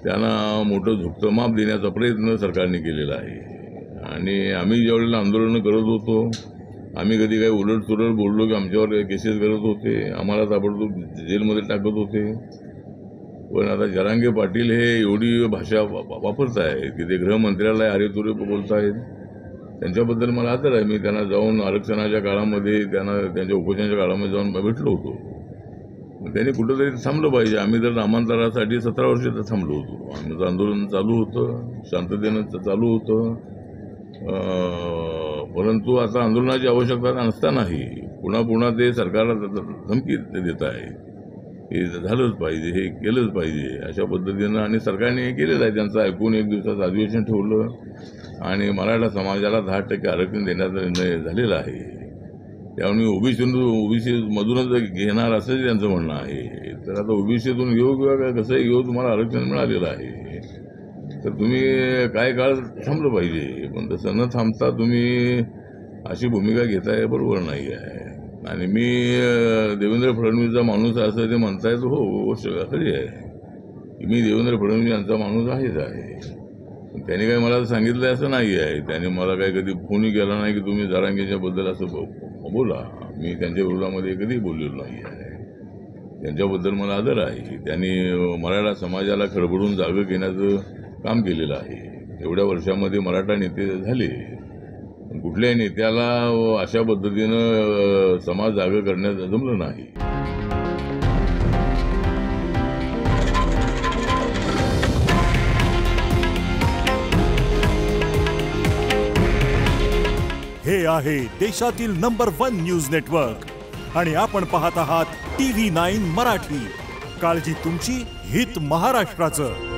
त्यांना मोठं झुकतं माप देण्याचा प्रयत्न सरकारने केलेला आहे। आणि आम्ही ज्यावेळेला आंदोलनं करत होतो, आम्ही कधी काही उलटसुलट बोललो की आमच्यावर केसेस करत होते, आम्हाला ताबडतोब जेलमध्ये टाकत होते। पण आता जरांगे पाटील हे एवढी भाषा वापरत आहेत की ते गृहमंत्र्याला अरेतुरे बोलत आहेत। त्यांच्याबद्दल मला आदर आहे। मी त्यांना जाऊन आरक्षणाच्या काळामध्ये त्यांच्या उपोषणाच्या काळामध्ये जाऊन भेटलो होतो। त्यांनी कुठंतरी थांबलं पाहिजे। आम्ही तर नामांतरासाठी 17 वर्ष थांबलो होतो। आमचं आंदोलन चालू होतं, शांततेनं चालू होतं। परंतु आता आंदोलनाची आवश्यकता नसतानाही पुन्हा ते सरकारला धमकी देत आहे, हे झालंच पाहिजे, हे केलंच पाहिजे अशा पद्धतीनं। आणि सरकारने हे केलेलं आहे। त्यांचं ऐकून एक दिवसाचं अधिवेशन ठेवलं आणि मराठा समाजाला 10% आरक्षण देण्याचा निर्णय झालेला आहे। त्यामुळे ओबीसी मधूनच घेणार असं त्यांचं म्हणणं आहे। तर आता ओबीसीतून घेऊ किंवा कसंही घेऊ, तुम्हाला आरक्षण मिळालेलं आहे, तर तुम्ही काय काळ थांबलं पाहिजे। पण तसं न थांबता तुम्ही अशी भूमिका घेताय, बरोबर नाही आहे। आणि मी देवेंद्र फडणवीसचा माणूस आहे असं ते म्हणतायत, हो गोष्ट खरी आहे। मी देवेंद्र फडणवीस यांचा माणूस आहे। त्यांनी काही मला सांगितलं असं नाही आहे। त्यांनी मला काही कधी फोनही केला नाही की तुम्ही जरांगेच्या बद्दल असं बोला। मी त्यांच्या विरोधामध्ये कधी बोललेलो नाही आहे। त्यांच्याबद्दल मला आदर आहे। त्यांनी मराठा समाजाला खडबडून जागं घेण्याचं काम केलेलं आहे। एवढ्या वर्षामध्ये मराठा नेते झाले, कुठल्याही नेत्याला अशा पद्धतीनं समाज जागं करण्यात जमलं नाही। हे आहे देशातील नंबर 1 न्यूज नेटवर्क आणि आपण पाहत आहात TV9 मराठी। काळजी तुमची, हित महाराष्ट्राचं।